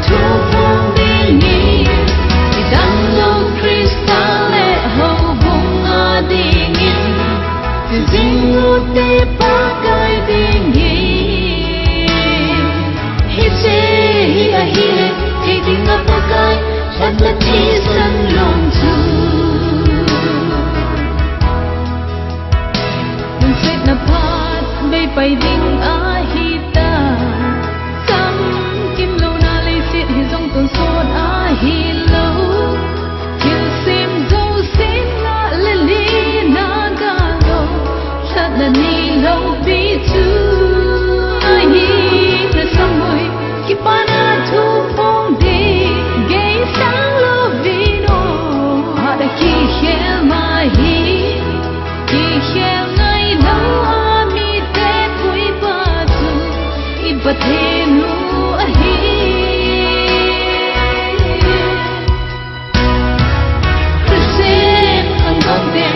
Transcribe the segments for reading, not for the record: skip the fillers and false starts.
thu phong đi nghỉ thì đăng lô Krista lệ hậu vùng ở đi nghỉ thì dinh ngô tê ba cái đi nghỉ hi chê hi a hi thì đi ngập ba cái rất là thi sân lòng chu đừng chết na phát bay bay ding a hi ta sam kim lâu na lấy xiết hi dòng tuần suốt a hi lâu thiên sim dâu xin na lê li na ga lo sát na ni lâu bi tu a hi na sam môi ki pa na thu phong đi gay sang lo vino ha da ki khel ma hi ki khel ngai lâu a mi te pui ba tu I ba the nu a hi Christian ang gande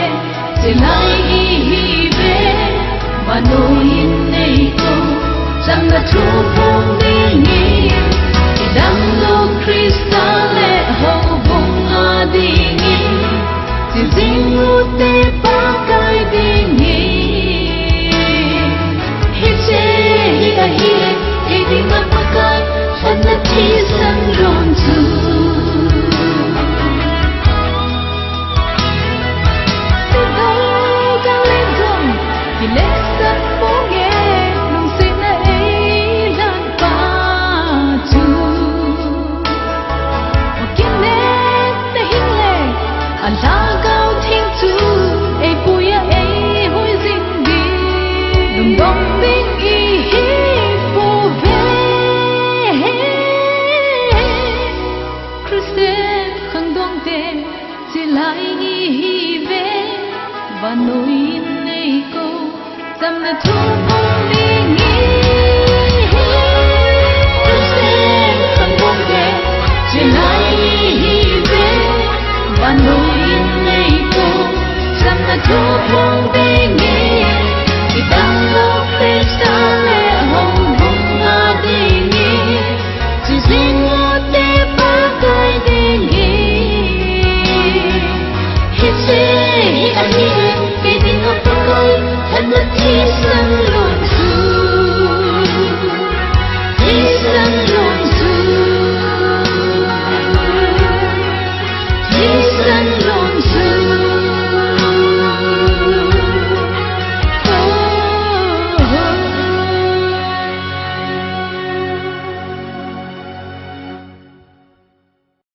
te lai hi ve ma no in nei ko chang na thu phong đi nghỉ đăng lô Krista lệ hậu vùng a đi nghỉ thì dinh ngô tê ba cái đi nghỉ hi chê hi a hi đi ngập ba cái chân là thi sân rộn chu từ đâu càng lên rộn thì lên sân phố nghe lòng xin ấy lan ba chu một kiên nét để hình lệ anh ta cao thiên chu ấy bùi ấy hối dinh đi đừng bóng tiếng y hi vô về Christian khăng đông tên chỉ lại y hi về và nỗi này câu dầm là thu